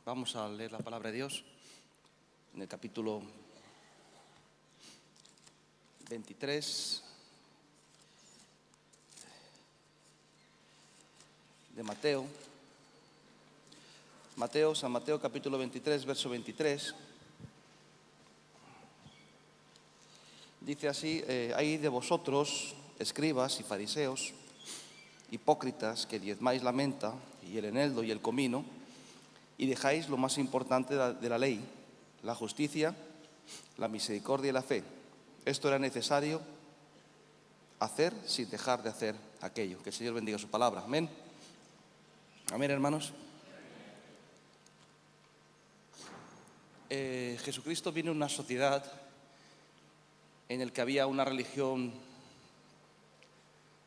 Vamos a leer la palabra de Dios en el capítulo 23 de Mateo. San Mateo capítulo 23, verso 23. Dice así: hay de vosotros, escribas y fariseos, hipócritas, que diezmáis la menta y el eneldo y el comino, y dejáis lo más importante de la ley, la justicia, la misericordia y la fe. Esto era necesario hacer sin dejar de hacer aquello. Que el Señor bendiga su palabra. Amén. Amén, hermanos. Jesucristo vino a una sociedad en la que había una religión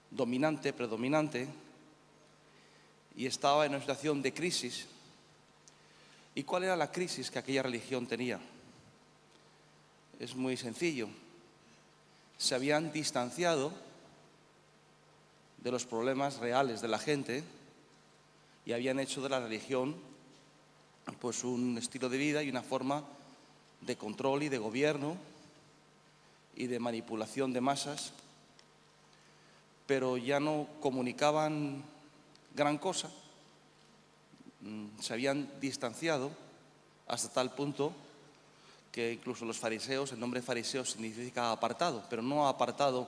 dominante, predominante, y estaba en una situación de crisis. ¿Y cuál era la crisis que aquella religión tenía? Es muy sencillo. Se habían distanciado de los problemas reales de la gente y habían hecho de la religión pues un estilo de vida y una forma de control y de gobierno y de manipulación de masas, pero ya no comunicaban gran cosa. Se habían distanciado hasta tal punto que incluso los fariseos, el nombre fariseo significa apartado, pero no apartado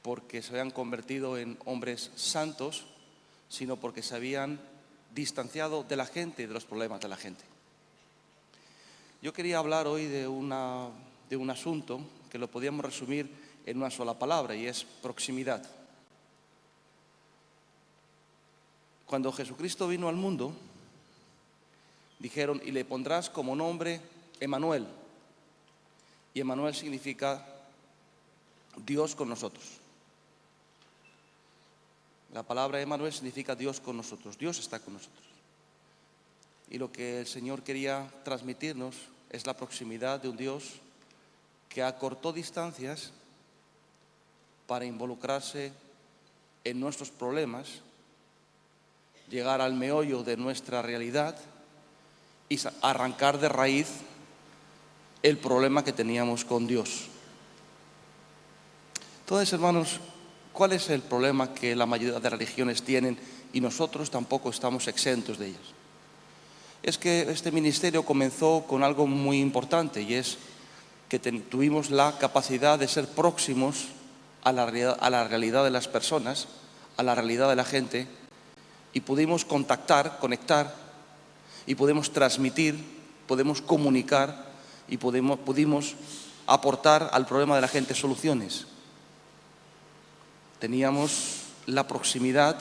porque se habían convertido en hombres santos, sino porque se habían distanciado de la gente y de los problemas de la gente. Yo quería hablar hoy de un asunto que lo podíamos resumir en una sola palabra, y es proximidad. Cuando Jesucristo vino al mundo, dijeron: y le pondrás como nombre Emmanuel. Y Emmanuel significa Dios con nosotros. La palabra Emmanuel significa Dios con nosotros. Dios está con nosotros. Y lo que el Señor quería transmitirnos es la proximidad de un Dios que acortó distancias para involucrarse en nuestros problemas, llegar al meollo de nuestra realidad y arrancar de raíz el problema que teníamos con Dios. Entonces, hermanos, ¿cuál es el problema que la mayoría de religiones tienen y nosotros tampoco estamos exentos de ellos? Es que este ministerio comenzó con algo muy importante, y es que tuvimos la capacidad de ser próximos a la realidad de las personas, a la realidad de la gente, y pudimos contactar, conectar, y podemos transmitir, podemos comunicar y pudimos aportar al problema de la gente soluciones. Teníamos la proximidad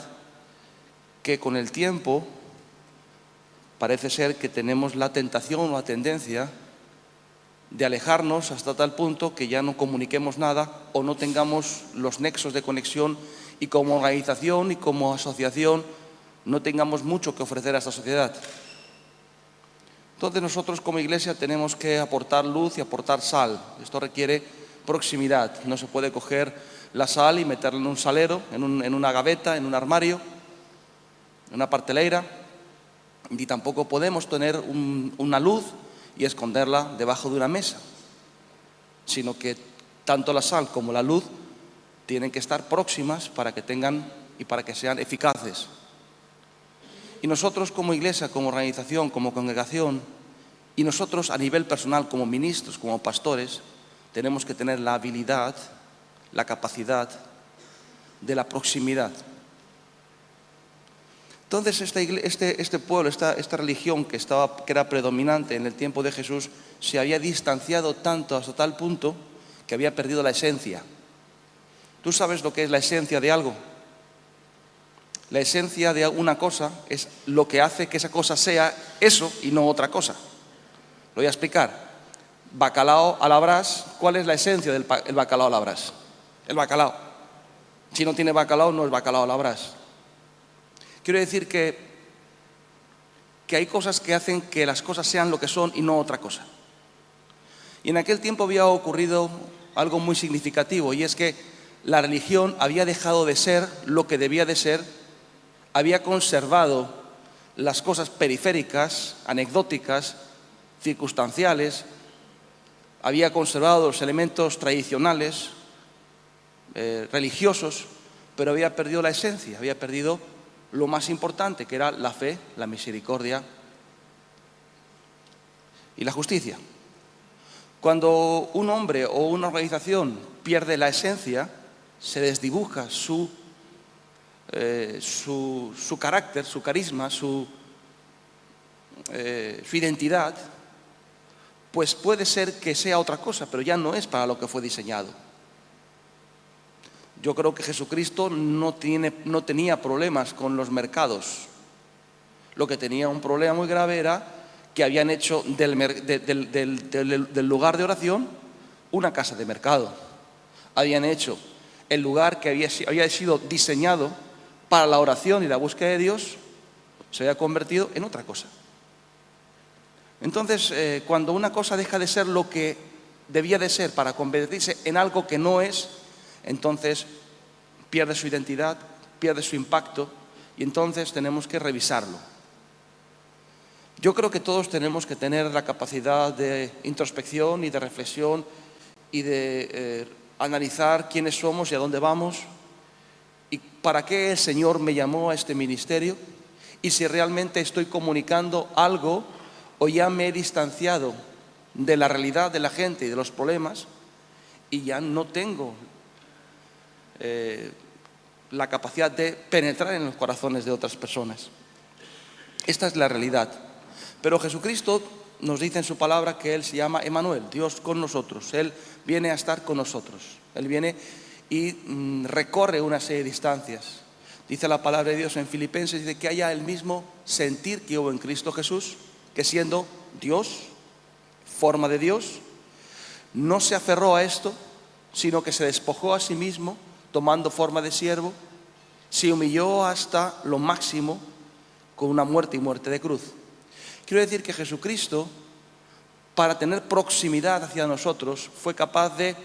que con el tiempo parece ser que tenemos la tentación o la tendencia de alejarnos hasta tal punto que ya no comuniquemos nada o no tengamos los nexos de conexión, y como organización y como asociación no tengamos mucho que ofrecer a esta sociedad. Entonces nosotros como iglesia tenemos que aportar luz y aportar sal. Esto requiere proximidad. No se puede coger la sal y meterla en un salero, en una gaveta, en un armario, en una pasteleira, ni tampoco podemos tener una luz y esconderla debajo de una mesa, sino que tanto la sal como la luz tienen que estar próximas para que tengan y para que sean eficaces. Y nosotros como iglesia, como organización, como congregación, y nosotros a nivel personal como ministros, como pastores, tenemos que tener la habilidad, la capacidad de la proximidad. Entonces este pueblo, esta religión que era predominante en el tiempo de Jesús, se había distanciado tanto hasta tal punto que había perdido la esencia. ¿Tú sabes lo que es la esencia de algo? La esencia de una cosa es lo que hace que esa cosa sea eso y no otra cosa. Lo voy a explicar. Bacalao a la brás, ¿cuál es la esencia del bacalao a la brás? El bacalao. Si no tiene bacalao, no es bacalao a la brás. Quiero decir que hay cosas que hacen que las cosas sean lo que son y no otra cosa. Y en aquel tiempo había ocurrido algo muy significativo, y es que la religión había dejado de ser lo que debía de ser había conservado las cosas periféricas, anecdóticas, circunstanciales, había conservado los elementos tradicionales, religiosos, pero había perdido la esencia, había perdido lo más importante, que era la fe, la misericordia y la justicia. Cuando un hombre o una organización pierde la esencia, se desdibuja su carácter, su carisma, su identidad, pues puede ser que sea otra cosa, pero ya no es para lo que fue diseñado. Yo creo que Jesucristo no tenía problemas con los mercados. Lo que tenía un problema muy grave era que habían hecho del lugar de oración una casa de mercado. Habían hecho el lugar que había sido diseñado para la oración y la búsqueda de Dios, se había convertido en otra cosa. Entonces, cuando una cosa deja de ser lo que debía de ser para convertirse en algo que no es, entonces pierde su identidad, pierde su impacto, y entonces tenemos que revisarlo. Yo creo que todos tenemos que tener la capacidad de introspección y de reflexión y de analizar quiénes somos y a dónde vamos y para qué el Señor me llamó a este ministerio, y si realmente estoy comunicando algo o ya me he distanciado de la realidad de la gente y de los problemas y ya no tengo la capacidad de penetrar en los corazones de otras personas. Esta es la realidad. Pero Jesucristo nos dice en su palabra que Él se llama Emmanuel, Dios con nosotros. Él viene a estar con nosotros. Él viene y recorre una serie de distancias. Dice la palabra de Dios en Filipenses, dice que haya el mismo sentir que hubo en Cristo Jesús, que siendo Dios, forma de Dios, no se aferró a esto, sino que se despojó a sí mismo, tomando forma de siervo, se humilló hasta lo máximo con una muerte y muerte de cruz. Quiero decir que Jesucristo, para tener proximidad hacia nosotros, fue capaz de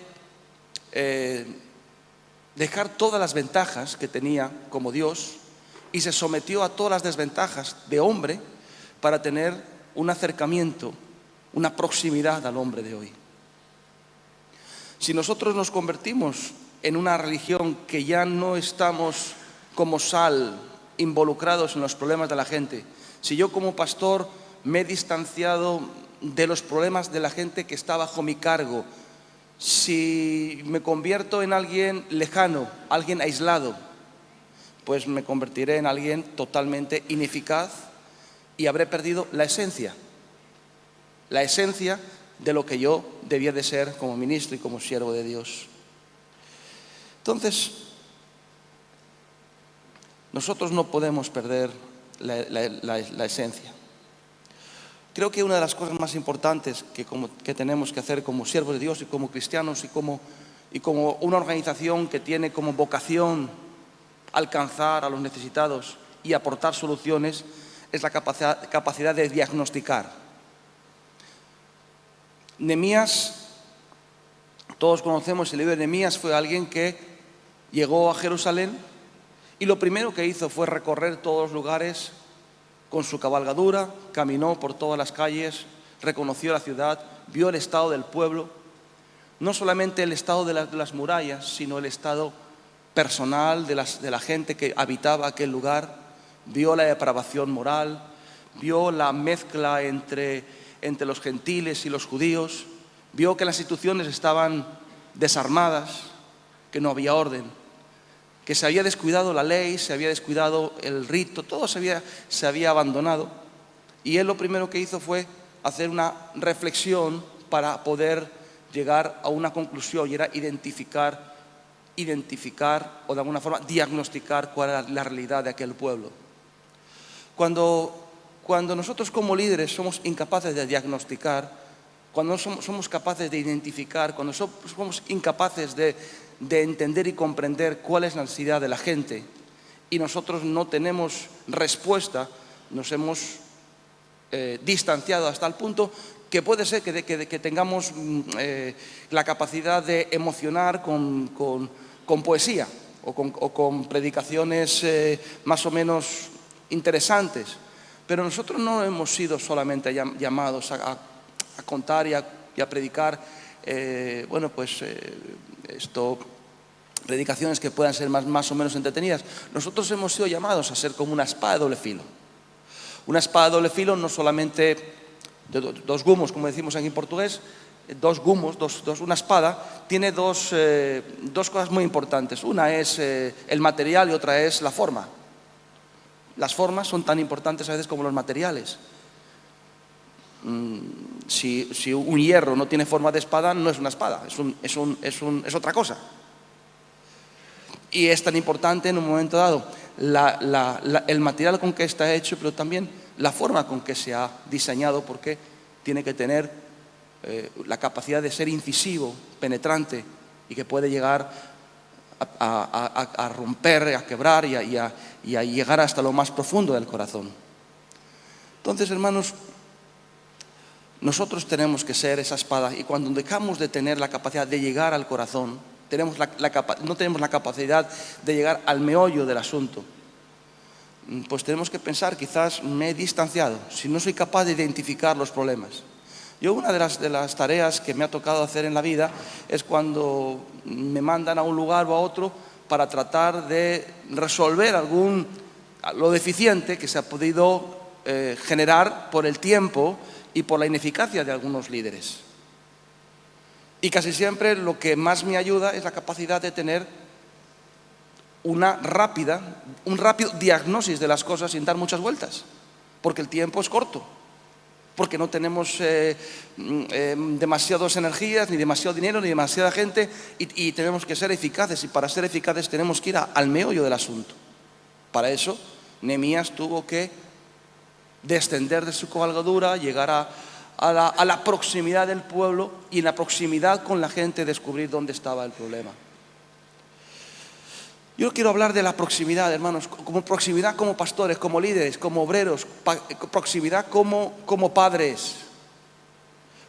dejar todas las ventajas que tenía como Dios y se sometió a todas las desventajas de hombre para tener un acercamiento, una proximidad al hombre de hoy. Si nosotros nos convertimos en una religión que ya no estamos como sal involucrados en los problemas de la gente, si yo como pastor me he distanciado de los problemas de la gente que está bajo mi cargo, si me convierto en alguien lejano, alguien aislado, pues me convertiré en alguien totalmente ineficaz y habré perdido la esencia de lo que yo debía de ser como ministro y como siervo de Dios. Entonces, nosotros no podemos perder la esencia. Creo que una de las cosas más importantes que tenemos que hacer como siervos de Dios y como cristianos y como una organización que tiene como vocación alcanzar a los necesitados y aportar soluciones es la capacidad de diagnosticar. Nehemías, todos conocemos el libro de Nehemías, fue alguien que llegó a Jerusalén y lo primero que hizo fue recorrer todos los lugares con su cabalgadura, caminó por todas las calles, reconoció la ciudad, vio el estado del pueblo, no solamente el estado de las murallas, sino el estado personal de la gente que habitaba aquel lugar, vio la depravación moral, vio la mezcla entre los gentiles y los judíos, vio que las instituciones estaban desarmadas, que no había orden, que se había descuidado la ley, se había descuidado el rito, todo se había abandonado. Y él lo primero que hizo fue hacer una reflexión para poder llegar a una conclusión, y era identificar o de alguna forma diagnosticar cuál era la realidad de aquel pueblo. Cuando nosotros como líderes somos incapaces de diagnosticar, cuando no somos capaces de identificar, cuando somos incapaces de entender y comprender cuál es la necesidad de la gente y nosotros no tenemos respuesta, nos hemos distanciado hasta el punto que puede ser que tengamos la capacidad de emocionar con poesía, o con predicaciones más o menos interesantes. Pero nosotros no hemos sido solamente llamados a contar y a predicar, predicaciones que puedan ser más o menos entretenidas. Nosotros hemos sido llamados a ser como una espada de doble filo. Una espada de doble filo, no solamente de dos gumos, como decimos aquí en portugués, dos gumos, una espada, tiene dos cosas muy importantes. Una es el material y otra es la forma. Las formas son tan importantes a veces como los materiales. Si un hierro no tiene forma de espada, no es una espada, es otra cosa. Y es tan importante en un momento dado el material con que está hecho, pero también la forma con que se ha diseñado, porque tiene que tener la capacidad de ser incisivo, penetrante, y que puede llegar a romper, a quebrar y a llegar hasta lo más profundo del corazón. Entonces, hermanos, nosotros tenemos que ser esa espada, y cuando dejamos de tener la capacidad de llegar al corazón, no tenemos la capacidad de llegar al meollo del asunto, pues tenemos que pensar, quizás me he distanciado, si no soy capaz de identificar los problemas. Yo, una de las tareas que me ha tocado hacer en la vida es cuando me mandan a un lugar o a otro para tratar de resolver lo deficiente que se ha podido generar por el tiempo y por la ineficacia de algunos líderes. Y casi siempre lo que más me ayuda es la capacidad de tener un rápido diagnóstico de las cosas sin dar muchas vueltas, porque el tiempo es corto, porque no tenemos demasiadas energías, ni demasiado dinero, ni demasiada gente, y tenemos que ser eficaces, y para ser eficaces tenemos que ir al meollo del asunto. Para eso, Nehemías tuvo que descender de su cabalgadura, llegar a la proximidad del pueblo, y en la proximidad con la gente descubrir dónde estaba el problema. Yo quiero hablar de la proximidad, hermanos, como proximidad como pastores, como líderes, como obreros, proximidad como padres.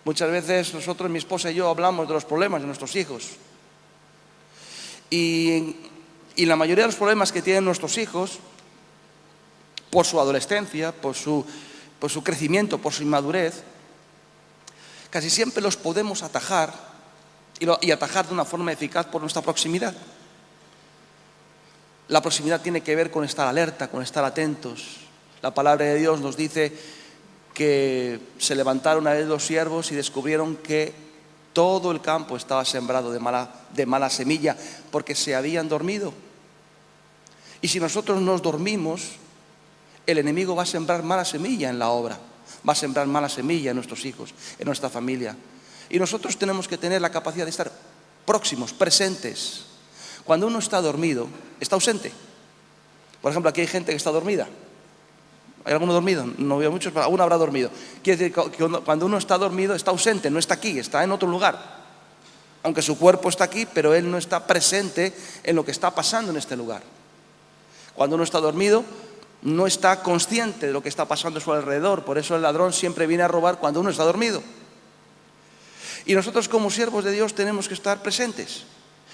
Muchas veces nosotros, mi esposa y yo, hablamos de los problemas de nuestros hijos. Y la mayoría de los problemas que tienen nuestros hijos, por su adolescencia, por su crecimiento, por su inmadurez, casi siempre los podemos atajar, y atajar de una forma eficaz por nuestra proximidad. La proximidad tiene que ver con estar alerta, con estar atentos. La palabra de Dios nos dice que se levantaron a vez los siervos y descubrieron que todo el campo estaba sembrado de mala semilla, porque se habían dormido. Y si nosotros nos dormimos, el enemigo va a sembrar mala semilla en la obra, va a sembrar mala semilla en nuestros hijos, en nuestra familia. Y nosotros tenemos que tener la capacidad de estar próximos, presentes. Cuando uno está dormido, está ausente. Por ejemplo, aquí hay gente que está dormida. ¿Hay alguno dormido? No veo muchos, pero alguno habrá dormido. Quiere decir que cuando uno está dormido, está ausente, no está aquí, está en otro lugar. Aunque su cuerpo está aquí, pero él no está presente en lo que está pasando en este lugar. Cuando uno está dormido, no está consciente de lo que está pasando a su alrededor. Por eso el ladrón siempre viene a robar cuando uno está dormido. Y nosotros, como siervos de Dios, tenemos que estar presentes.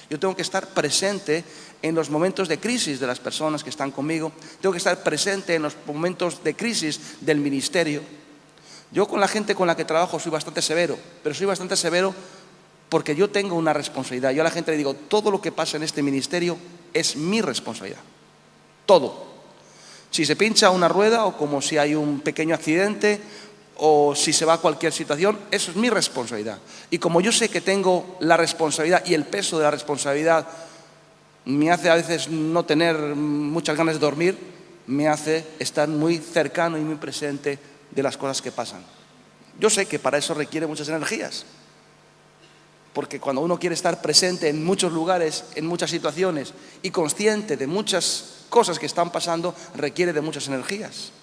Yo tengo que estar presente en los momentos de crisis de las personas que están conmigo. Tengo que estar presente en los momentos de crisis del ministerio. Yo, con la gente con la que trabajo, soy bastante severo, pero soy bastante severo porque yo tengo una responsabilidad. Yo a la gente le digo, todo lo que pasa en este ministerio es mi responsabilidad. Todo. Si se pincha una rueda, o como si hay un pequeño accidente, o si se va a cualquier situación, eso es mi responsabilidad. Y como yo sé que tengo la responsabilidad y el peso de la responsabilidad me hace a veces no tener muchas ganas de dormir, me hace estar muy cercano y muy presente de las cosas que pasan. Yo sé que para eso requiere muchas energías, porque cuando uno quiere estar presente en muchos lugares, en muchas situaciones, y consciente de muchas cosas que están pasando, requiere de muchas energías.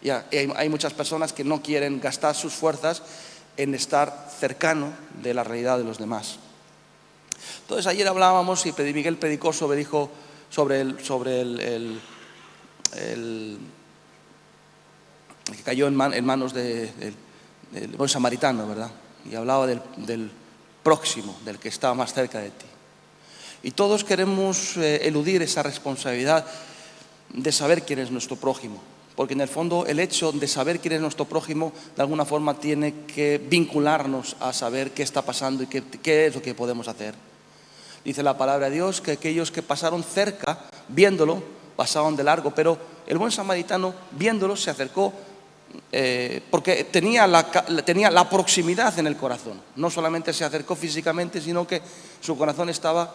Y hay muchas personas que no quieren gastar sus fuerzas en estar cercano de la realidad de los demás. Entonces, ayer hablábamos y Miguel predicó sobre el que cayó en manos del buen samaritano, ¿verdad? Y hablaba del próximo, del que estaba más cerca de ti. Y todos queremos eludir esa responsabilidad de saber quién es nuestro prójimo. Porque en el fondo el hecho de saber quién es nuestro prójimo de alguna forma tiene que vincularnos a saber qué está pasando y qué es lo que podemos hacer. Dice la palabra de Dios que aquellos que pasaron cerca viéndolo pasaban de largo, pero el buen samaritano viéndolo se acercó porque tenía la proximidad en el corazón. No solamente se acercó físicamente, sino que su corazón estaba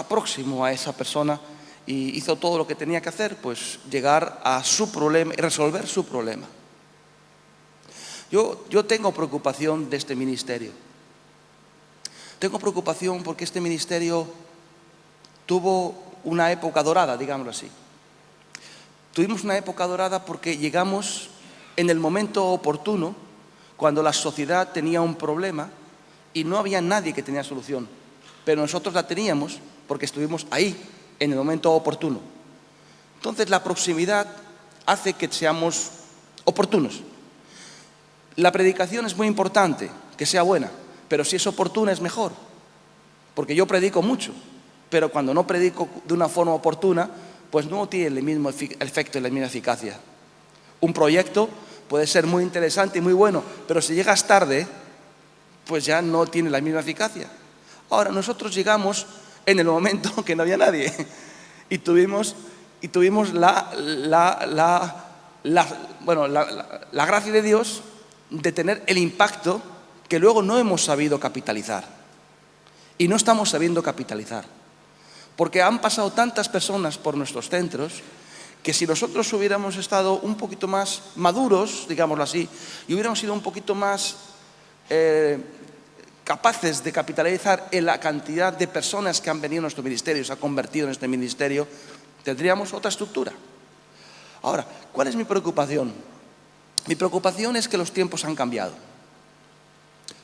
próximo a esa persona y hizo todo lo que tenía que hacer, pues llegar a su problema y resolver su problema. Yo tengo preocupación de este ministerio. Tengo preocupación porque este ministerio tuvo una época dorada, digámoslo así. Tuvimos una época dorada porque llegamos en el momento oportuno, cuando la sociedad tenía un problema y no había nadie que tenía solución. Pero nosotros la teníamos porque estuvimos ahí en el momento oportuno. Entonces la proximidad hace que seamos oportunos. La predicación es muy importante, que sea buena, pero si es oportuna es mejor. Porque yo predico mucho, pero cuando no predico de una forma oportuna, pues no tiene el mismo efecto y la misma eficacia. Un proyecto puede ser muy interesante y muy bueno, pero si llegas tarde, pues ya no tiene la misma eficacia. Ahora, nosotros llegamos en el momento que no había nadie y tuvimos la gracia de Dios de tener el impacto que luego no hemos sabido capitalizar y no estamos sabiendo capitalizar, porque han pasado tantas personas por nuestros centros que si nosotros hubiéramos estado un poquito más maduros, digámoslo así, y hubiéramos sido un poquito más capaces de capitalizar en la cantidad de personas que han venido a nuestro ministerio, se ha convertido en este ministerio, tendríamos otra estructura. Ahora, ¿cuál es mi preocupación? Mi preocupación es que los tiempos han cambiado.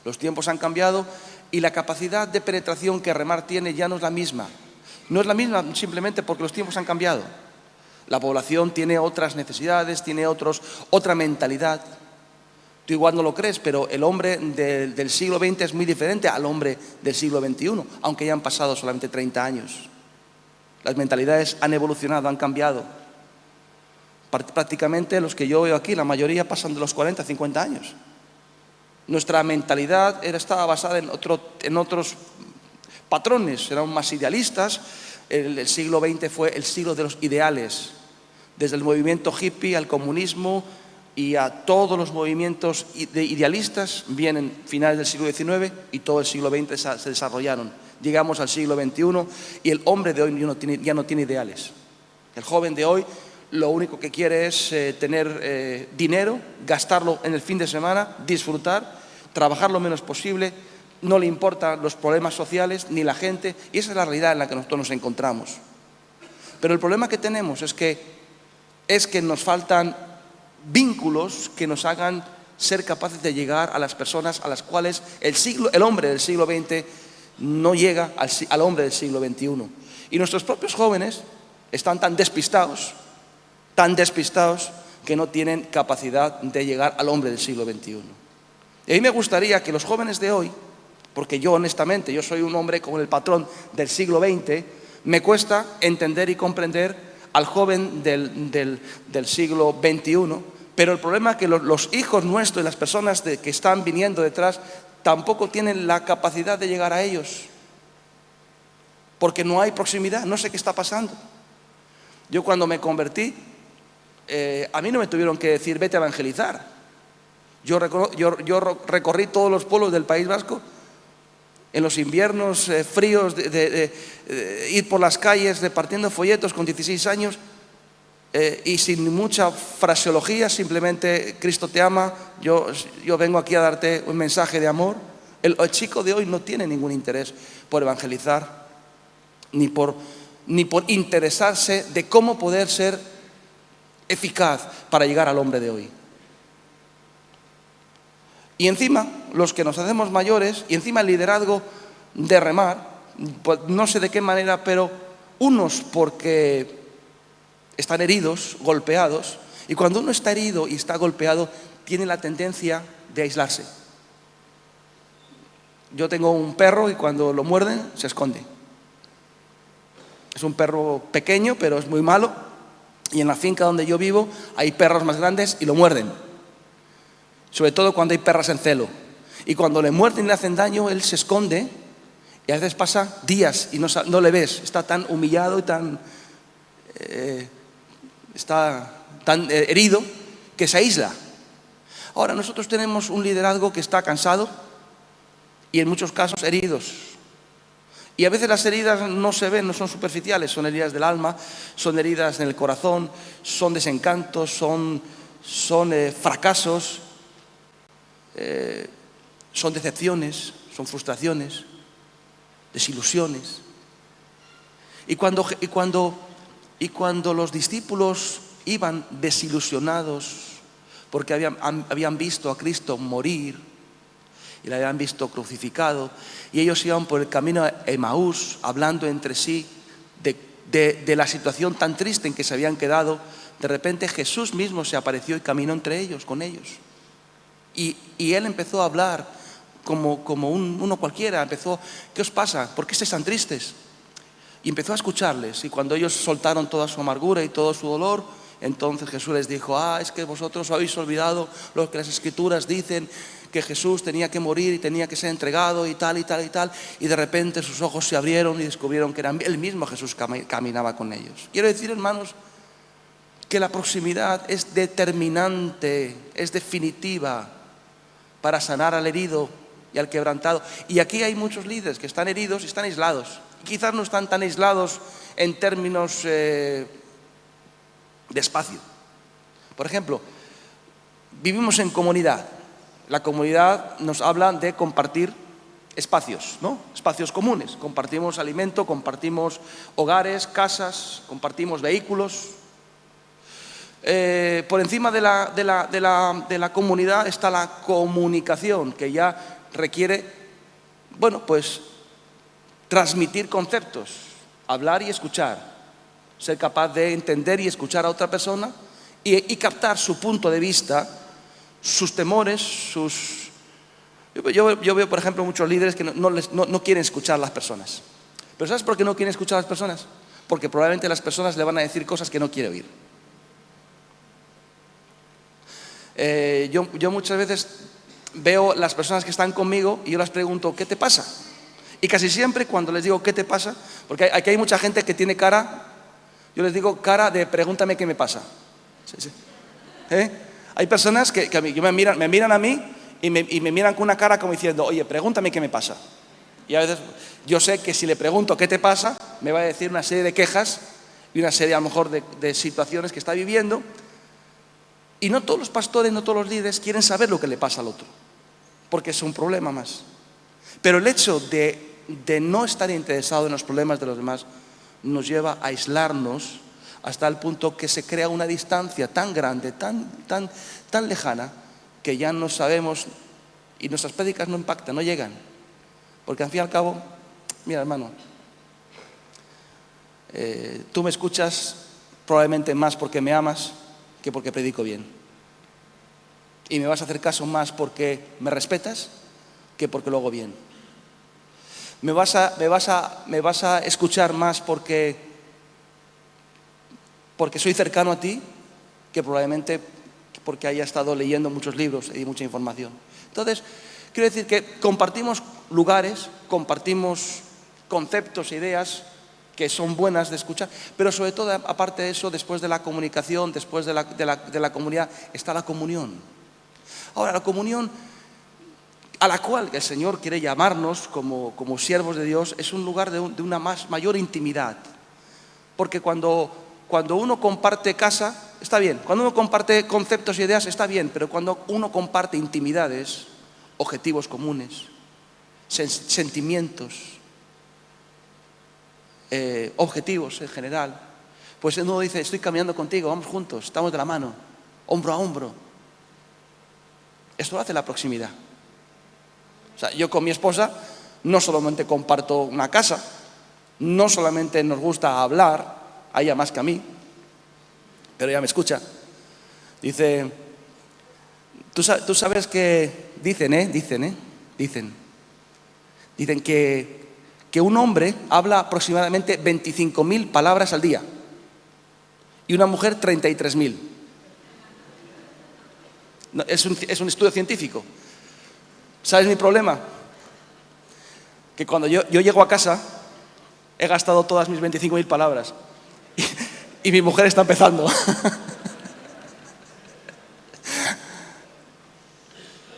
Los tiempos han cambiado y la capacidad de penetración que Remar tiene ya no es la misma. No es la misma simplemente porque los tiempos han cambiado. La población tiene otras necesidades, tiene otra mentalidad. Tú igual no lo crees, pero el hombre del siglo XX es muy diferente al hombre del siglo XXI, aunque ya han pasado solamente 30 años. Las mentalidades han evolucionado, han cambiado. Prácticamente los que yo veo aquí, la mayoría pasan de los 40 a 50 años. Nuestra mentalidad estaba basada en otros patrones, eran más idealistas. El siglo XX fue el siglo de los ideales, desde el movimiento hippie al comunismo y a todos los movimientos idealistas vienen finales del siglo XIX y todo el siglo XX se desarrollaron. Llegamos al siglo XXI y el hombre de hoy ya no tiene ideales. El joven de hoy lo único que quiere es tener dinero, gastarlo en el fin de semana, disfrutar, trabajar lo menos posible, no le importan los problemas sociales ni la gente, y esa es la realidad en la que nosotros nos encontramos. Pero el problema que tenemos es que nos faltan vínculos que nos hagan ser capaces de llegar a las personas a las cuales el hombre del siglo XX no llega al hombre del siglo XXI. Y nuestros propios jóvenes están tan despistados que no tienen capacidad de llegar al hombre del siglo XXI. Y a mí me gustaría que los jóvenes de hoy, porque yo honestamente, yo soy un hombre como el patrón del siglo XX, me cuesta entender y comprender al joven del siglo XXI, pero el problema es que los hijos nuestros y las personas que están viniendo detrás tampoco tienen la capacidad de llegar a ellos, porque no hay proximidad, no sé qué está pasando. Yo cuando me convertí, a mí no me tuvieron que decir vete a evangelizar. Yo recorrí todos los pueblos del País Vasco en los inviernos fríos de ir por las calles repartiendo folletos con 16 años y sin mucha fraseología, simplemente Cristo te ama, yo vengo aquí a darte un mensaje de amor. El chico de hoy no tiene ningún interés por evangelizar ni por interesarse de cómo poder ser eficaz para llegar al hombre de hoy. Y encima, los que nos hacemos mayores, y encima el liderazgo de Remar, pues no sé de qué manera, pero unos porque están heridos, golpeados, y cuando uno está herido y está golpeado, tiene la tendencia de aislarse. Yo tengo un perro y cuando lo muerden, se esconde. Es un perro pequeño, pero es muy malo. Y en la finca donde yo vivo hay perros más grandes y lo muerden. Sobre todo cuando hay perras en celo. Y cuando le muerden y le hacen daño, él se esconde y a veces pasa días y no le ves. Está tan humillado y está tan herido que se aísla. Ahora, nosotros tenemos un liderazgo que está cansado y en muchos casos heridos. Y a veces las heridas no se ven, no son superficiales, son heridas del alma, son heridas en el corazón, son desencantos, son fracasos, son decepciones, son frustraciones, desilusiones. Y cuando los discípulos iban desilusionados porque habían visto a Cristo morir y le habían visto crucificado, y ellos iban por el camino a Emaús hablando entre sí de la situación tan triste en que se habían quedado, de repente Jesús mismo se apareció y caminó entre ellos, con ellos. Y él empezó a hablar como uno cualquiera. Empezó: ¿qué os pasa? ¿Por qué estáis tan tristes? Y empezó a escucharles. Y cuando ellos soltaron toda su amargura y todo su dolor, entonces Jesús les dijo: es que vosotros habéis olvidado lo que las Escrituras dicen, que Jesús tenía que morir y tenía que ser entregado y tal y tal y tal. Y de repente sus ojos se abrieron y descubrieron que era el mismo Jesús que caminaba con ellos. Quiero decir, hermanos, que la proximidad es determinante, es definitiva para sanar al herido y al quebrantado. Y aquí hay muchos líderes que están heridos y están aislados. Quizás no están tan aislados en términos de espacio. Por ejemplo, vivimos en comunidad. La comunidad nos habla de compartir espacios, ¿no? Espacios comunes. Compartimos alimento, compartimos hogares, casas, compartimos vehículos. Por encima de la comunidad está la comunicación, que ya requiere, pues transmitir conceptos, hablar y escuchar, ser capaz de entender y escuchar a otra persona y captar su punto de vista, sus temores, Yo veo, por ejemplo, muchos líderes que no quieren escuchar a las personas. ¿Pero sabes por qué no quieren escuchar a las personas? Porque probablemente las personas le van a decir cosas que no quiere oír. Yo muchas veces veo las personas que están conmigo y yo les pregunto: ¿qué te pasa? Y casi siempre cuando les digo: ¿qué te pasa? Porque aquí hay mucha gente que tiene cara, yo les digo cara de pregúntame qué me pasa. Sí. Hay personas que me miran a mí y me miran con una cara como diciendo: oye, pregúntame qué me pasa. Y a veces yo sé que si le pregunto qué te pasa, me va a decir una serie de quejas y una serie a lo mejor de situaciones que está viviendo. Y no todos los pastores, no todos los líderes quieren saber lo que le pasa al otro, porque es un problema más. Pero el hecho de no estar interesado en los problemas de los demás nos lleva a aislarnos hasta el punto que se crea una distancia tan grande, tan lejana, que ya no sabemos y nuestras prédicas no impactan, no llegan. Porque al fin y al cabo, mira, hermano, tú me escuchas probablemente más porque me amas que porque predico bien. Y me vas a hacer caso más porque me respetas que porque lo hago bien. Me vas a escuchar más porque soy cercano a ti que probablemente porque haya estado leyendo muchos libros y mucha información. Entonces, quiero decir que compartimos lugares, compartimos conceptos, ideas que son buenas de escuchar, pero sobre todo, aparte de eso, después de la comunicación, después de la comunidad, está la comunión. Ahora, la comunión a la cual el Señor quiere llamarnos como siervos de Dios es un lugar de una mayor intimidad. Porque cuando uno comparte casa, está bien. Cuando uno comparte conceptos y ideas, está bien. Pero cuando uno comparte intimidades, objetivos comunes, sentimientos, objetivos en general, pues uno dice: estoy caminando contigo, vamos juntos, estamos de la mano, hombro a hombro. Esto lo hace la proximidad. O sea, yo con mi esposa no solamente comparto una casa, no solamente nos gusta hablar, a ella más que a mí, pero ella me escucha. Dice: tú sabes que dicen que que un hombre habla aproximadamente 25.000 palabras al día y una mujer 33.000. No, es un estudio científico. ¿Sabes mi problema? Que cuando yo llego a casa he gastado todas mis 25.000 palabras y mi mujer está empezando.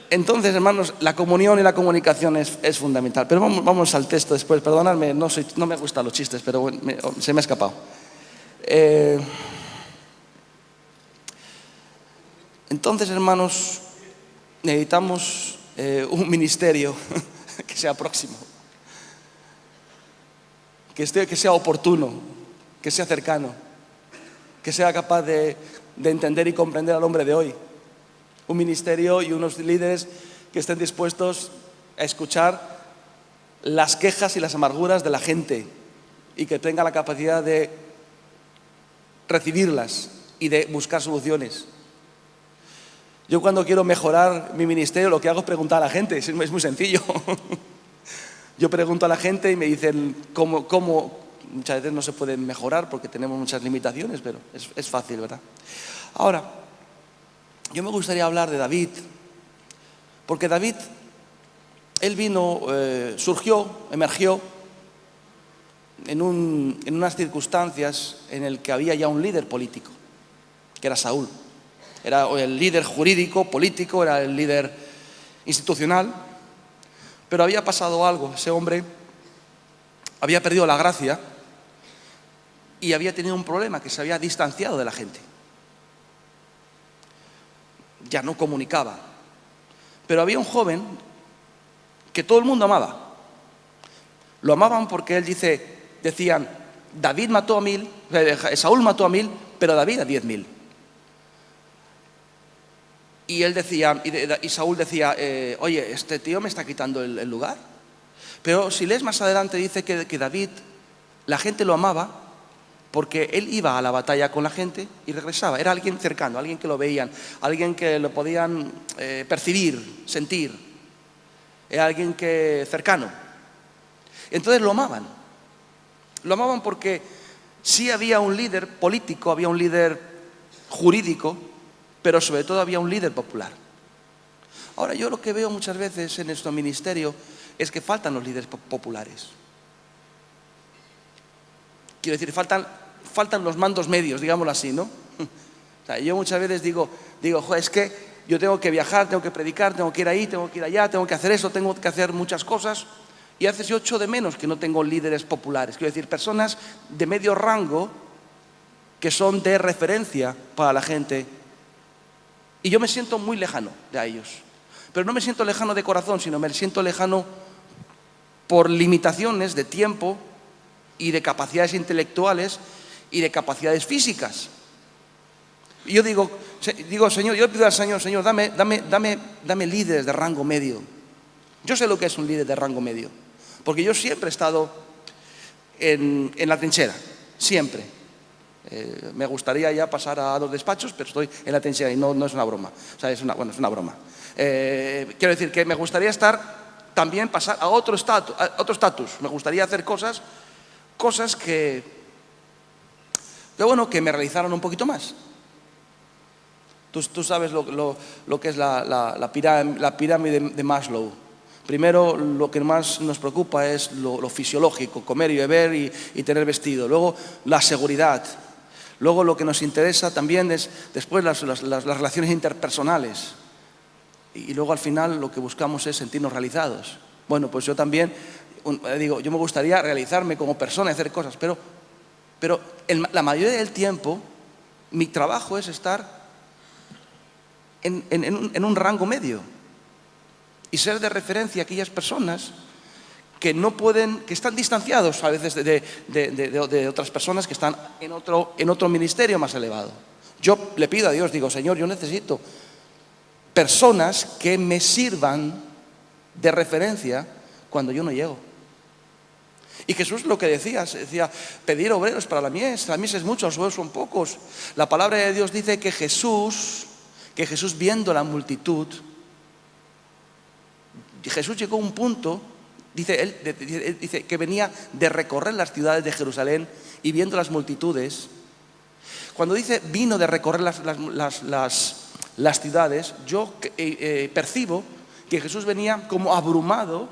Entonces, hermanos, la comunión y la comunicación es fundamental. Pero vamos al texto después. Perdonadme, no me gustan los chistes, pero bueno, se me ha escapado. Entonces, hermanos, necesitamos un ministerio que sea próximo, que sea oportuno, que sea cercano, que sea capaz de entender y comprender al hombre de hoy. Un ministerio y unos líderes que estén dispuestos a escuchar las quejas y las amarguras de la gente y que tengan la capacidad de recibirlas y de buscar soluciones. Yo cuando quiero mejorar mi ministerio lo que hago es preguntar a la gente, es muy sencillo. Yo pregunto a la gente y me dicen cómo muchas veces no se puede mejorar porque tenemos muchas limitaciones, pero es fácil, ¿verdad? Ahora, yo me gustaría hablar de David, porque David, él emergió en unas circunstancias en las que había ya un líder político, que era Saúl. Era el líder jurídico, político, era el líder institucional, pero había pasado algo. Ese hombre había perdido la gracia y había tenido un problema, que se había distanciado de la gente. Ya no comunicaba. Pero había un joven que todo el mundo amaba. Lo amaban porque decían, David mató a 1.000, Saúl mató a 1.000, pero David a 10.000. Y él decía, y Saúl decía, oye, este tío me está quitando el lugar. Pero si lees más adelante dice que David, la gente lo amaba porque él iba a la batalla con la gente y regresaba. Era alguien cercano, alguien que lo veían, alguien que lo podían percibir, sentir. Era alguien cercano. Entonces lo amaban. Lo amaban porque sí había un líder político, había un líder jurídico, pero sobre todo había un líder popular. Ahora, yo lo que veo muchas veces en nuestro ministerio es que faltan los líderes populares. Quiero decir, faltan los mandos medios, digámoslo así, ¿no? O sea, yo muchas veces digo, joder, es que yo tengo que viajar, tengo que predicar, tengo que ir ahí, tengo que ir allá, tengo que hacer eso, tengo que hacer muchas cosas. Y a veces yo echo de menos que no tengo líderes populares. Quiero decir, personas de medio rango que son de referencia para la gente. Y yo me siento muy lejano de ellos. Pero no me siento lejano de corazón, sino me siento lejano por limitaciones de tiempo y de capacidades intelectuales y de capacidades físicas. Y yo digo, Señor, yo le pido al Señor, dame líderes de rango medio. Yo sé lo que es un líder de rango medio, porque yo siempre he estado en la trinchera, siempre. Me gustaría ya pasar a los despachos, pero estoy en la trinchera y no es una broma. O sea, es una broma. Quiero decir que me gustaría también pasar a otro estatus. Me gustaría hacer cosas que me realizaran un poquito más. Tú sabes lo que es la pirámide de Maslow. Primero, lo que más nos preocupa es lo fisiológico, comer y beber y tener vestido. Luego, la seguridad. Luego, lo que nos interesa también es después las relaciones interpersonales. Y luego, al final, lo que buscamos es sentirnos realizados. Bueno, pues yo también, yo me gustaría realizarme como persona y hacer cosas, pero la mayoría del tiempo, mi trabajo es estar en un rango medio y ser de referencia a aquellas personas que están distanciados a veces de otras personas que están en otro ministerio más elevado. Yo le pido a Dios, digo, Señor, yo necesito personas que me sirvan de referencia cuando yo no llego. Y Jesús lo que decía, pedir obreros para la mies es mucho, los obreros son pocos. La palabra de Dios dice que Jesús viendo la multitud, Jesús llegó a un punto Él dice que venía de recorrer las ciudades de Jerusalén y viendo las multitudes. Cuando dice vino de recorrer las ciudades, yo percibo que Jesús venía como abrumado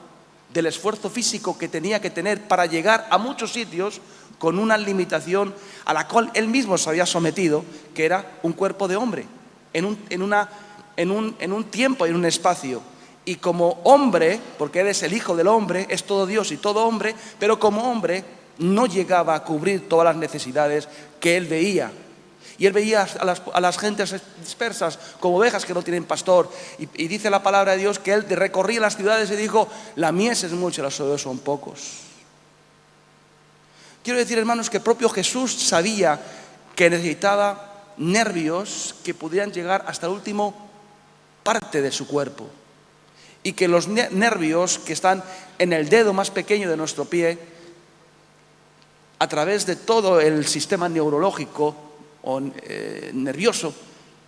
del esfuerzo físico que tenía que tener para llegar a muchos sitios con una limitación a la cual él mismo se había sometido, que era un cuerpo de hombre, en un tiempo y en un espacio. Y como hombre, porque él es el Hijo del Hombre, es todo Dios y todo hombre, pero como hombre no llegaba a cubrir todas las necesidades que él veía. Y él veía a las gentes dispersas como ovejas que no tienen pastor. Y dice la palabra de Dios que él recorría las ciudades y dijo: la mies es mucha, los obreros son pocos. Quiero decir, hermanos, que el propio Jesús sabía que necesitaba nervios que pudieran llegar hasta la última parte de su cuerpo. Y que los nervios que están en el dedo más pequeño de nuestro pie, a través de todo el sistema neurológico o nervioso,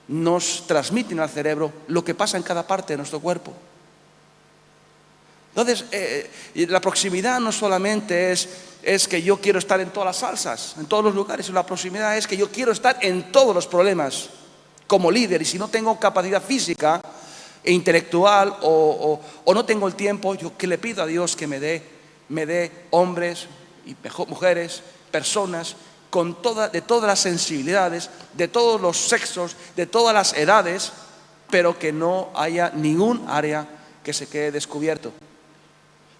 nos transmiten al cerebro lo que pasa en cada parte de nuestro cuerpo. Entonces, la proximidad no solamente es que yo quiero estar en todas las salsas, en todos los lugares. La proximidad es que yo quiero estar en todos los problemas como líder. Y si no tengo capacidad física e intelectual o no tengo el tiempo, yo que le pido a Dios que me dé hombres y mujeres, personas de todas las sensibilidades, de todos los sexos, de todas las edades, pero que no haya ningún área que se quede descubierto.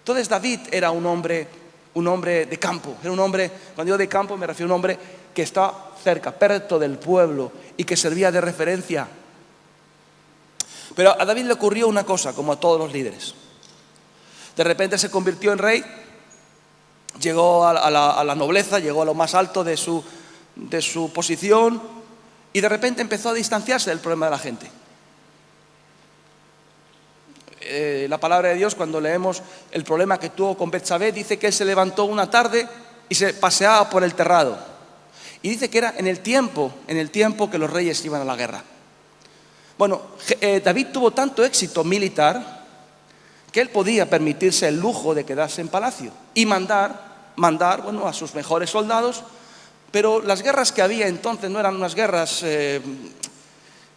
Entonces David era un hombre de campo. Era un hombre, cuando digo de campo me refiero a un hombre que está cerca, perto del pueblo y que servía de referencia. Pero a David le ocurrió una cosa, como a todos los líderes. De repente se convirtió en rey, llegó a la nobleza, llegó a lo más alto de su posición y de repente empezó a distanciarse del problema de la gente. La palabra de Dios, cuando leemos el problema que tuvo con Betsabé, dice que él se levantó una tarde y se paseaba por el terrado. Y dice que era en el tiempo que los reyes iban a la guerra. Bueno, David tuvo tanto éxito militar que él podía permitirse el lujo de quedarse en palacio y mandar a sus mejores soldados. Pero las guerras que había entonces no eran unas guerras...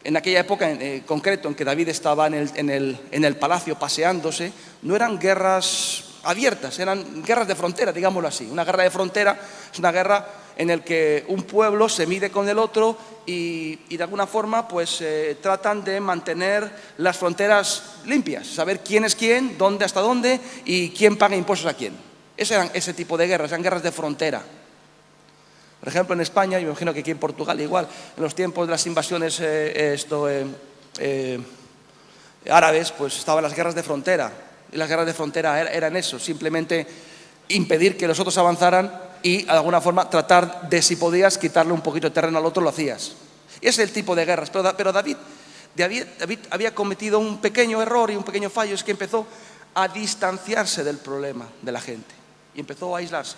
En aquella época en concreto en que David estaba en el palacio paseándose, no eran guerras abiertas, eran guerras de frontera, digámoslo así. Una guerra de frontera es una guerra en la que un pueblo se mide con el otro y de alguna forma pues tratan de mantener las fronteras limpias, saber quién es quién, dónde hasta dónde y quién paga impuestos a quién. Ese tipo de guerras, eran guerras de frontera. Por ejemplo, en España, yo me imagino que aquí en Portugal igual, en los tiempos de las invasiones árabes, pues estaban las guerras de frontera. Y las guerras de frontera eran eso, simplemente impedir que los otros avanzaran y de alguna forma tratar de, si podías, quitarle un poquito de terreno al otro, lo hacías. Y ese es el tipo de guerras. Pero David había cometido un pequeño error y un pequeño fallo, es que empezó a distanciarse del problema de la gente y empezó a aislarse.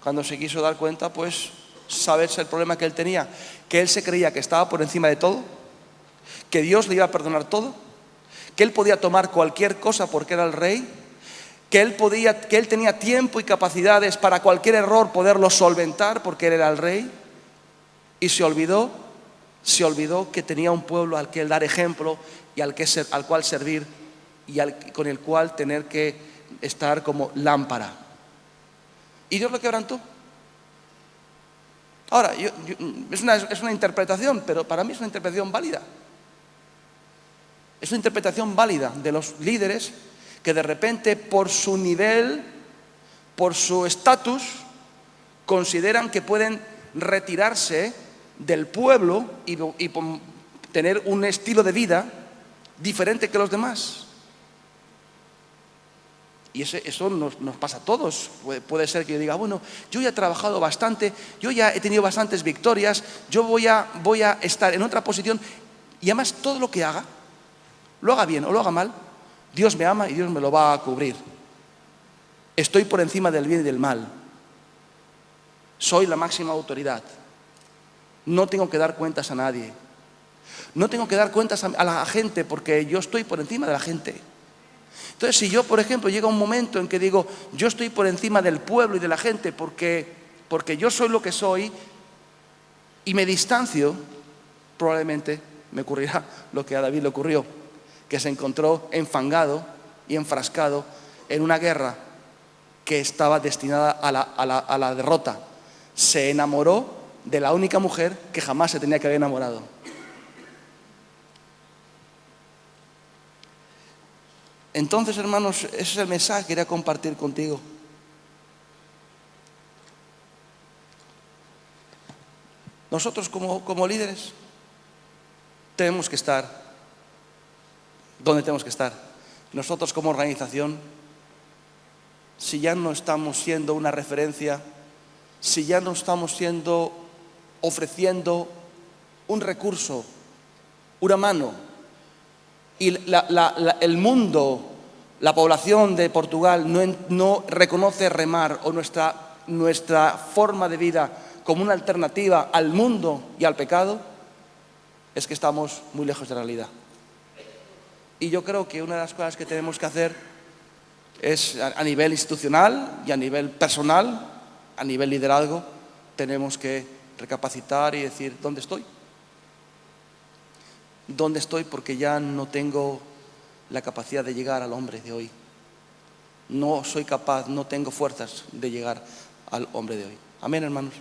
Cuando se quiso dar cuenta, pues, saberse el problema que él tenía, que él se creía que estaba por encima de todo, que Dios le iba a perdonar todo, que él podía tomar cualquier cosa porque era el rey, que él tenía tiempo y capacidades para cualquier error poderlo solventar porque él era el rey, y se olvidó que tenía un pueblo al que él dar ejemplo y al cual servir y con el cual tener que estar como lámpara. Y Dios lo quebrantó. Ahora, es una interpretación, pero para mí es una interpretación válida. Es una interpretación válida de los líderes que de repente, por su nivel, por su estatus, consideran que pueden retirarse del pueblo y tener un estilo de vida diferente que los demás. Y eso nos pasa a todos. Puede ser que yo diga, bueno, yo ya he trabajado bastante, yo ya he tenido bastantes victorias, yo voy a estar en otra posición y además todo lo que haga, lo haga bien o lo haga mal, Dios me ama y Dios me lo va a cubrir. Estoy por encima del bien y del mal. Soy la máxima autoridad. No tengo que dar cuentas a nadie. No tengo que dar cuentas a la gente porque yo estoy por encima de la gente. Entonces, si yo, por ejemplo, llega un momento en que digo, yo estoy por encima del pueblo y de la gente porque yo soy lo que soy y me distancio, probablemente me ocurrirá lo que a David le ocurrió, que se encontró enfangado y enfrascado en una guerra que estaba destinada a la derrota. Se enamoró de la única mujer que jamás se tenía que haber enamorado. Entonces, hermanos, ese es el mensaje que quería compartir contigo. Nosotros como líderes tenemos que estar donde tenemos que estar. Nosotros como organización, si ya no estamos siendo una referencia, si ya no estamos ofreciendo un recurso, una mano, y el mundo, la población de Portugal no reconoce remar o nuestra forma de vida como una alternativa al mundo y al pecado, es que estamos muy lejos de la realidad. Y yo creo que una de las cosas que tenemos que hacer es, a nivel institucional y a nivel personal, a nivel liderazgo, tenemos que recapacitar y decir, ¿dónde estoy? ¿Dónde estoy? Porque ya no tengo la capacidad de llegar al hombre de hoy. No soy capaz, no tengo fuerzas de llegar al hombre de hoy. Amén, hermanos.